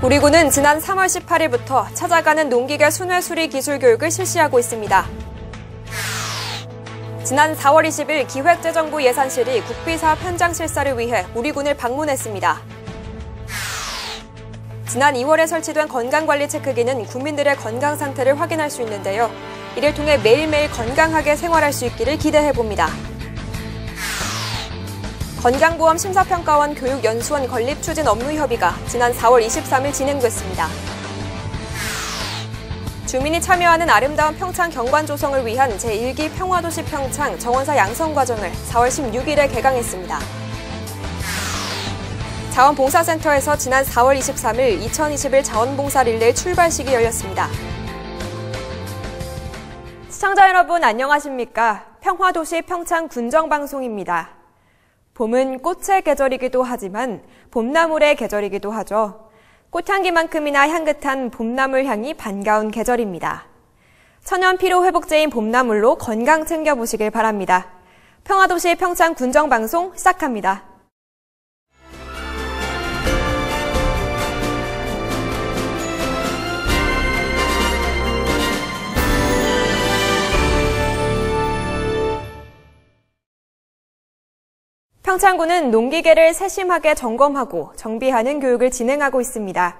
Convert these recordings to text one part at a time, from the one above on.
우리 군은 지난 3월 18일부터 찾아가는 농기계 순회 수리 기술 교육을 실시하고 있습니다. 지난 4월 20일 기획재정부 예산실이 국비사업 현장 실사를 위해 우리 군을 방문했습니다. 지난 2월에 설치된 건강관리 체크기는 국민들의 건강 상태를 확인할 수 있는데요. 이를 통해 매일매일 건강하게 생활할 수 있기를 기대해봅니다. 건강보험 심사평가원 교육연수원 건립추진 업무협의가 지난 4월 23일 진행됐습니다. 주민이 참여하는 아름다운 평창 경관 조성을 위한 제1기 평화도시 평창 정원사 양성과정을 4월 16일에 개강했습니다. 자원봉사센터에서 지난 4월 23일 2021 자원봉사 릴레이 출발식이 열렸습니다. 시청자 여러분 안녕하십니까? 평화도시 평창 군정방송입니다. 봄은 꽃의 계절이기도 하지만 봄나물의 계절이기도 하죠. 꽃향기만큼이나 향긋한 봄나물 향이 반가운 계절입니다. 천연 피로 회복제인 봄나물로 건강 챙겨보시길 바랍니다. 평화도시 평창 군정방송 시작합니다. 평창군은 농기계를 세심하게 점검하고 정비하는 교육을 진행하고 있습니다.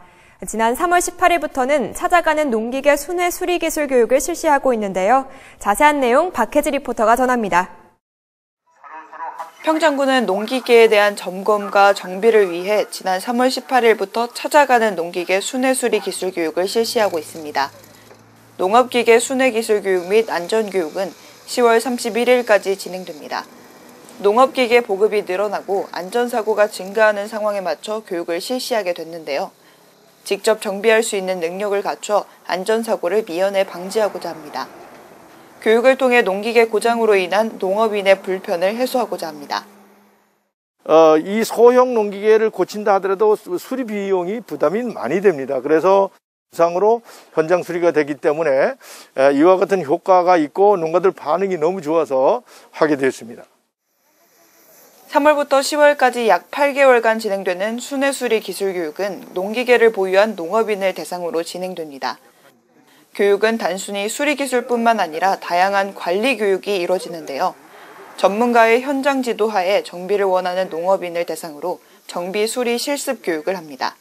지난 3월 18일부터는 찾아가는 농기계 순회 수리 기술 교육을 실시하고 있는데요. 자세한 내용 박혜지 리포터가 전합니다. 평창군은 농기계에 대한 점검과 정비를 위해 지난 3월 18일부터 찾아가는 농기계 순회 수리 기술 교육을 실시하고 있습니다. 농업기계 순회 기술 교육 및 안전교육은 10월 31일까지 진행됩니다. 농업기계 보급이 늘어나고 안전사고가 증가하는 상황에 맞춰 교육을 실시하게 됐는데요. 직접 정비할 수 있는 능력을 갖춰 안전사고를 미연에 방지하고자 합니다. 교육을 통해 농기계 고장으로 인한 농업인의 불편을 해소하고자 합니다. 이 소형 농기계를 고친다 하더라도 수리 비용이 부담이 많이 됩니다. 그래서 우상으로 현장 수리가 되기 때문에 이와 같은 효과가 있고 농가들 반응이 너무 좋아서 하게 되었습니다. 3월부터 10월까지 약 8개월간 진행되는 순회 수리 기술 교육은 농기계를 보유한 농업인을 대상으로 진행됩니다. 교육은 단순히 수리 기술뿐만 아니라 다양한 관리 교육이 이루어지는데요. 전문가의 현장 지도하에 정비를 원하는 농업인을 대상으로 정비 수리 실습 교육을 합니다.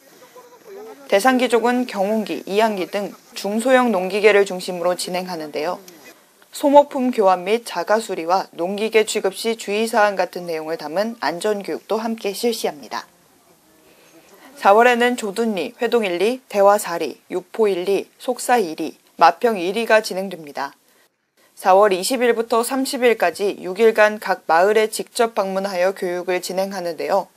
대상 기종은 경운기, 이항기 등 중소형 농기계를 중심으로 진행하는데요. 소모품 교환 및 자가 수리와 농기계 취급 시 주의사항 같은 내용을 담은 안전교육도 함께 실시합니다. 4월에는 조둔리, 회동 1리, 대화 4리, 육포 1리, 속사 2리, 마평 1리가 진행됩니다. 4월 20일부터 30일까지 6일간 각 마을에 직접 방문하여 교육을 진행하는데요.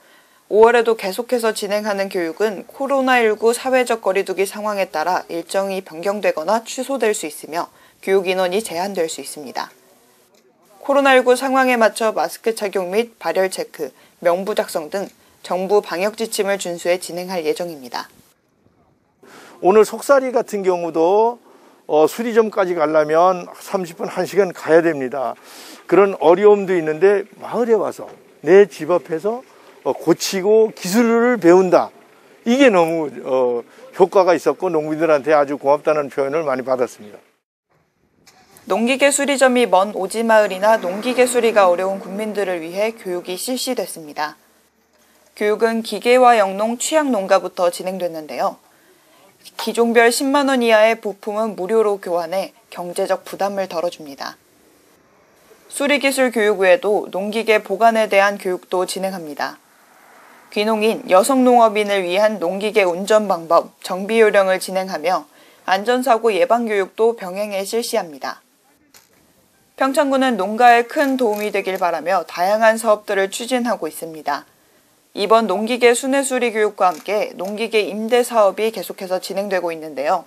5월에도 계속해서 진행하는 교육은 코로나19 사회적 거리두기 상황에 따라 일정이 변경되거나 취소될 수 있으며 교육 인원이 제한될 수 있습니다. 코로나19 상황에 맞춰 마스크 착용 및 발열 체크, 명부 작성 등 정부 방역 지침을 준수해 진행할 예정입니다. 오늘 속사리 같은 경우도 수리점까지 가려면 30분, 1시간 가야 됩니다. 그런 어려움도 있는데 마을에 와서 내 집 앞에서 고치고 기술을 배운다. 이게 너무 효과가 있었고 농민들한테 아주 고맙다는 표현을 많이 받았습니다. 농기계 수리점이 먼 오지마을이나 농기계 수리가 어려운 국민들을 위해 교육이 실시됐습니다. 교육은 기계와 영농 취약 농가부터 진행됐는데요. 기종별 10만 원 이하의 부품은 무료로 교환해 경제적 부담을 덜어줍니다. 수리기술 교육 외에도 농기계 보관에 대한 교육도 진행합니다. 귀농인, 여성 농업인을 위한 농기계 운전 방법, 정비 요령을 진행하며 안전사고 예방 교육도 병행해 실시합니다. 평창군은 농가에 큰 도움이 되길 바라며 다양한 사업들을 추진하고 있습니다. 이번 농기계 순회 수리 교육과 함께 농기계 임대 사업이 계속해서 진행되고 있는데요.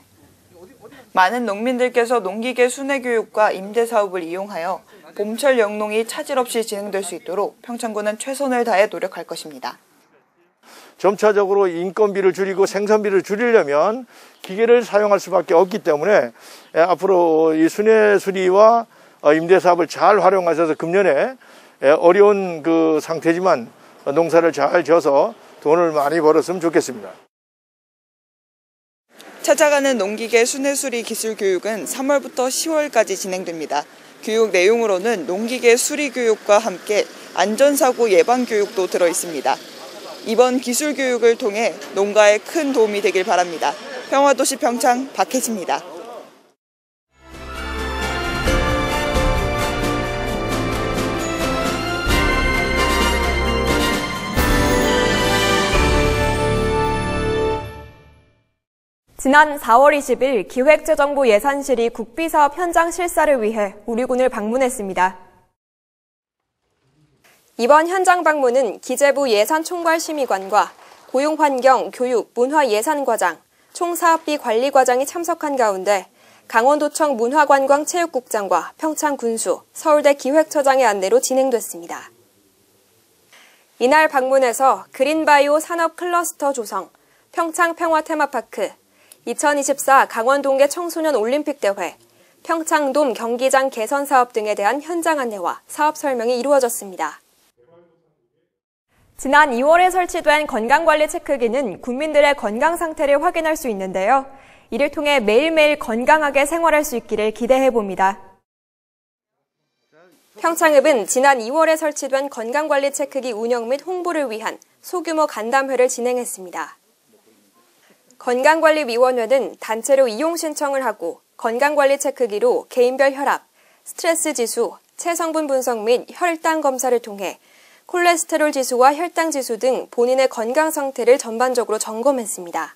많은 농민들께서 농기계 순회 교육과 임대 사업을 이용하여 봄철 영농이 차질 없이 진행될 수 있도록 평창군은 최선을 다해 노력할 것입니다. 점차적으로 인건비를 줄이고 생산비를 줄이려면 기계를 사용할 수밖에 없기 때문에 앞으로 이 순회 수리와 임대 사업을 잘 활용하셔서 금년에 어려운 그 상태지만 농사를 잘 지어서 돈을 많이 벌었으면 좋겠습니다. 찾아가는 농기계 순회수리 기술 교육은 3월부터 10월까지 진행됩니다. 교육 내용으로는 농기계 수리 교육과 함께 안전사고 예방 교육도 들어 있습니다. 이번 기술 교육을 통해 농가에 큰 도움이 되길 바랍니다. 평화도시 평창 박혜지입니다. 지난 4월 20일 기획재정부 예산실이 국비사업 현장 실사를 위해 우리군을 방문했습니다. 이번 현장 방문은 기재부 예산총괄심의관과 고용환경, 교육, 문화예산과장, 총사업비 관리과장이 참석한 가운데 강원도청 문화관광체육국장과 평창군수, 서울대 기획처장의 안내로 진행됐습니다. 이날 방문에서 그린바이오 산업 클러스터 조성, 평창 평화테마파크, 2024 강원동계 청소년 올림픽대회, 평창돔 경기장 개선 사업 등에 대한 현장 안내와 사업 설명이 이루어졌습니다. 지난 2월에 설치된 건강관리 체크기는 국민들의 건강 상태를 확인할 수 있는데요. 이를 통해 매일매일 건강하게 생활할 수 있기를 기대해봅니다. 평창읍은 지난 2월에 설치된 건강관리 체크기 운영 및 홍보를 위한 소규모 간담회를 진행했습니다. 건강관리위원회는 단체로 이용 신청을 하고 건강관리 체크기로 개인별 혈압, 스트레스 지수, 체성분 분석 및 혈당 검사를 통해 콜레스테롤 지수와 혈당 지수 등 본인의 건강 상태를 전반적으로 점검했습니다.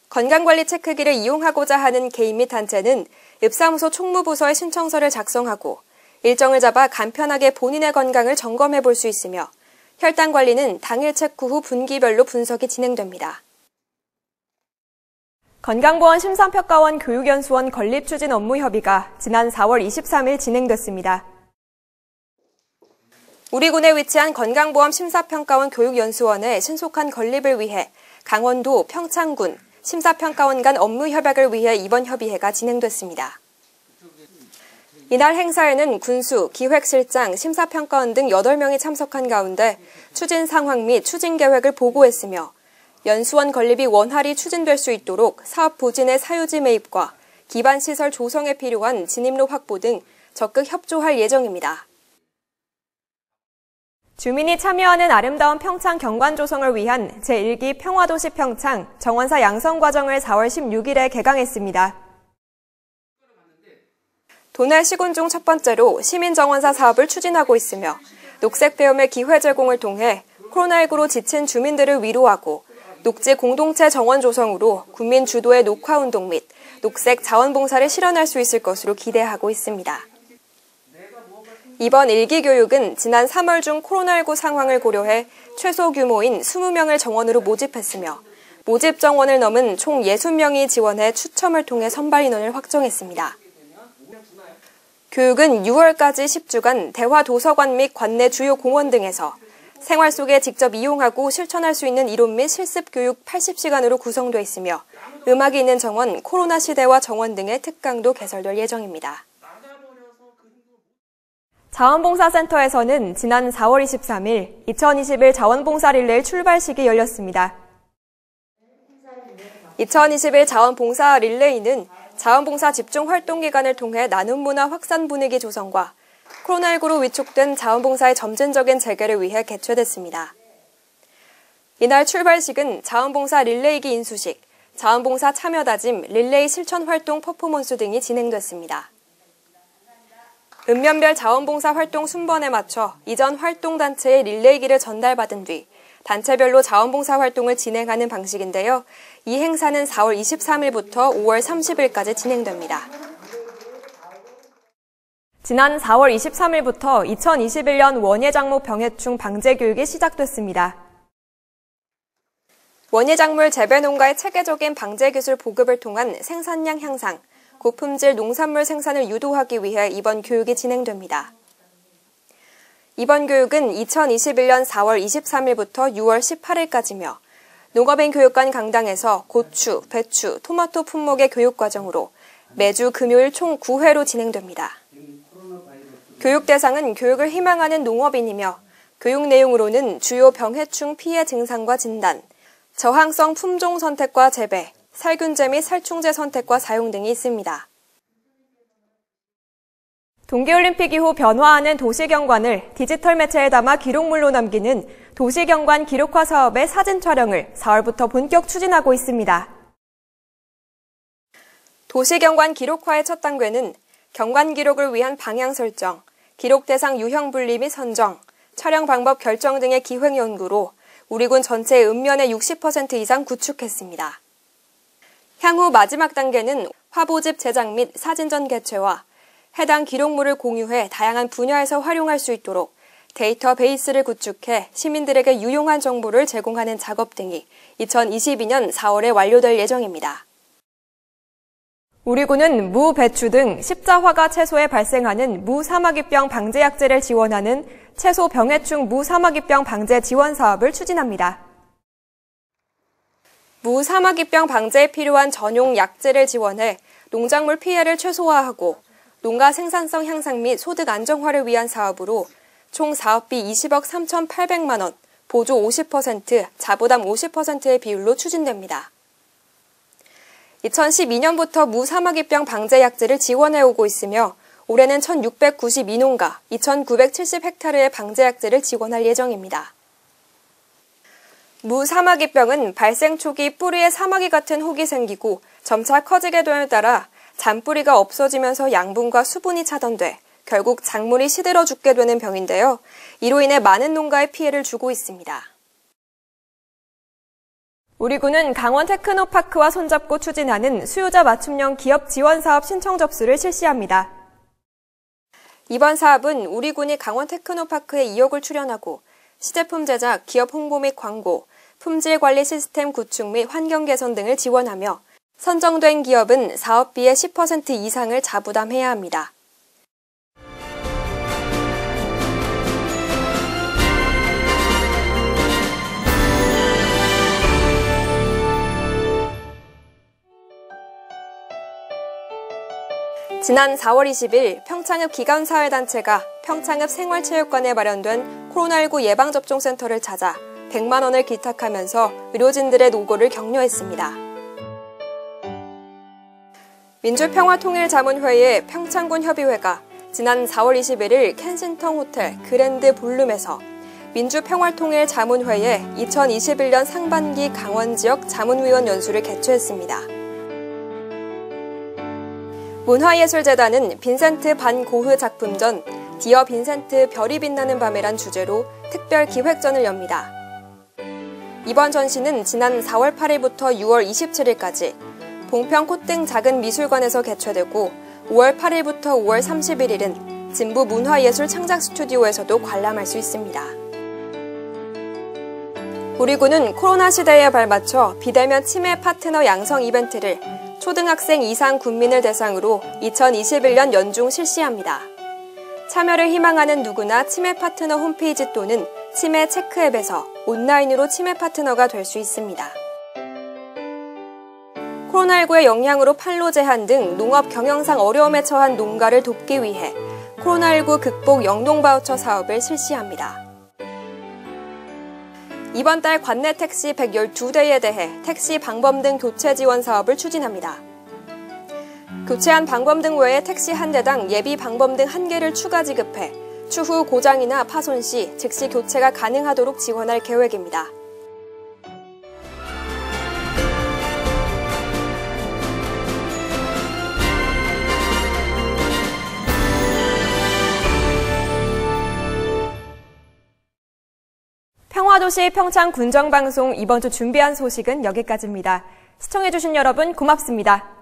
건강관리 체크기를 이용하고자 하는 개인 및 단체는 읍사무소 총무부서에 신청서를 작성하고 일정을 잡아 간편하게 본인의 건강을 점검해 볼 수 있으며 혈당 관리는 당일 체크 후 분기별로 분석이 진행됩니다. 건강보험 심사평가원 교육연수원 건립추진 업무협의가 지난 4월 23일 진행됐습니다. 우리군에 위치한 건강보험 심사평가원 교육연수원의 신속한 건립을 위해 강원도, 평창군, 심사평가원 간 업무협약을 위해 이번 협의회가 진행됐습니다. 이날 행사에는 군수, 기획실장, 심사평가원 등 8명이 참석한 가운데 추진 상황 및 추진 계획을 보고했으며 연수원 건립이 원활히 추진될 수 있도록 사업 부진의 사유지 매입과 기반시설 조성에 필요한 진입로 확보 등 적극 협조할 예정입니다. 주민이 참여하는 아름다운 평창 경관 조성을 위한 제1기 평화도시 평창 정원사 양성과정을 4월 16일에 개강했습니다. 도내 시군 중 첫 번째로 시민정원사 사업을 추진하고 있으며 녹색배움의 기회 제공을 통해 코로나19로 지친 주민들을 위로하고 녹지 공동체 정원 조성으로 국민 주도의 녹화운동 및 녹색 자원봉사를 실현할 수 있을 것으로 기대하고 있습니다. 이번 1기 교육은 지난 3월 중 코로나19 상황을 고려해 최소 규모인 20명을 정원으로 모집했으며 모집 정원을 넘은 총 60명이 지원해 추첨을 통해 선발 인원을 확정했습니다. 교육은 6월까지 10주간 대화도서관 및 관내 주요 공원 등에서 생활 속에 직접 이용하고 실천할 수 있는 이론 및 실습 교육 80시간으로 구성되어 있으며 음악이 있는 정원, 코로나 시대와 정원 등의 특강도 개설될 예정입니다. 자원봉사센터에서는 지난 4월 23일 2021 자원봉사 릴레이 출발식이 열렸습니다. 2021 자원봉사 릴레이는 자원봉사 집중 활동 기간을 통해 나눔 문화 확산 분위기 조성과 코로나19로 위축된 자원봉사의 점진적인 재개를 위해 개최됐습니다. 이날 출발식은 자원봉사 릴레이기 인수식, 자원봉사 참여 다짐, 릴레이 실천 활동 퍼포먼스 등이 진행됐습니다. 읍면별 자원봉사 활동 순번에 맞춰 이전 활동단체의 릴레이기를 전달받은 뒤 단체별로 자원봉사 활동을 진행하는 방식인데요. 이 행사는 4월 23일부터 5월 30일까지 진행됩니다. 지난 4월 23일부터 2021년 원예작물 병해충 방제 교육이 시작됐습니다. 원예작물 재배농가의 체계적인 방제 기술 보급을 통한 생산량 향상, 고품질 농산물 생산을 유도하기 위해 이번 교육이 진행됩니다. 이번 교육은 2021년 4월 23일부터 6월 18일까지며 농업인 교육관 강당에서 고추, 배추, 토마토 품목의 교육 과정으로 매주 금요일 총 9회로 진행됩니다. 교육 대상은 교육을 희망하는 농업인이며 교육 내용으로는 주요 병해충 피해 증상과 진단, 저항성 품종 선택과 재배, 살균제 및 살충제 선택과 사용 등이 있습니다. 동계올림픽 이후 변화하는 도시경관을 디지털 매체에 담아 기록물로 남기는 도시경관 기록화 사업의 사진 촬영을 4월부터 본격 추진하고 있습니다. 도시경관 기록화의 첫 단계는 경관 기록을 위한 방향 설정, 기록 대상 유형 분리 및 선정, 촬영 방법 결정 등의 기획 연구로 우리군 전체의 읍면의 60% 이상 구축했습니다. 향후 마지막 단계는 화보집 제작 및 사진전 개최와 해당 기록물을 공유해 다양한 분야에서 활용할 수 있도록 데이터베이스를 구축해 시민들에게 유용한 정보를 제공하는 작업 등이 2022년 4월에 완료될 예정입니다. 우리 군은 무, 배추 등 십자화가 채소에 발생하는 무사마귀병 방제약제를 지원하는 채소 병해충 무사마귀병 방제 지원 사업을 추진합니다. 무사마귀병 방제에 필요한 전용 약제를 지원해 농작물 피해를 최소화하고 농가 생산성 향상 및 소득 안정화를 위한 사업으로 총 사업비 20억 3,800만 원, 보조 50%, 자부담 50%의 비율로 추진됩니다. 2012년부터 무사마귀병 방제 약제를 지원해오고 있으며 올해는 1,692농가, 2,970헥타르의 방제 약제를 지원할 예정입니다. 무사마귀병은 발생 초기 뿌리에 사마귀 같은 혹이 생기고 점차 커지게 됨에 따라 잔뿌리가 없어지면서 양분과 수분이 차단돼 결국 작물이 시들어 죽게 되는 병인데요. 이로 인해 많은 농가에 피해를 주고 있습니다. 우리 군은 강원 테크노파크와 손잡고 추진하는 수요자 맞춤형 기업 지원 사업 신청 접수를 실시합니다. 이번 사업은 우리 군이 강원 테크노파크에 2억을 출연하고 시제품 제작, 기업 홍보 및 광고, 품질 관리 시스템 구축 및 환경 개선 등을 지원하며 선정된 기업은 사업비의 10% 이상을 자부담해야 합니다. 지난 4월 20일 평창읍 기관사회단체가 평창읍 생활체육관에 마련된 코로나19 예방접종센터를 찾아 100만 원을 기탁하면서 의료진들의 노고를 격려했습니다. 민주평화통일자문회의 평창군 협의회가 지난 4월 21일 켄싱턴 호텔 그랜드 볼룸에서 민주평화통일자문회의 2021년 상반기 강원지역 자문위원 연수를 개최했습니다. 문화예술재단은 빈센트 반 고흐 작품전 디어 빈센트 별이 빛나는 밤이란 주제로 특별 기획전을 엽니다. 이번 전시는 지난 4월 8일부터 6월 27일까지 봉평 콧등 작은 미술관에서 개최되고 5월 8일부터 5월 31일은 진부 문화예술 창작 스튜디오에서도 관람할 수 있습니다. 우리 군은 코로나 시대에 발맞춰 비대면 치매 파트너 양성 이벤트를 초등학생 이상 군민을 대상으로 2021년 연중 실시합니다. 참여를 희망하는 누구나 치매 파트너 홈페이지 또는 치매 체크 앱에서 온라인으로 치매 파트너가 될 수 있습니다. 코로나19의 영향으로 판로 제한 등 농업 경영상 어려움에 처한 농가를 돕기 위해 코로나19 극복 영농 바우처 사업을 실시합니다. 이번 달 관내 택시 112대에 대해 택시 방범 등 교체 지원 사업을 추진합니다. 교체한 방범 등 외에 택시 한 대당 예비 방범 등 1개를 추가 지급해 추후 고장이나 파손 시 즉시 교체가 가능하도록 지원할 계획입니다. 평화도시 평창 군정방송 이번 주 준비한 소식은 여기까지입니다. 시청해주신 여러분 고맙습니다.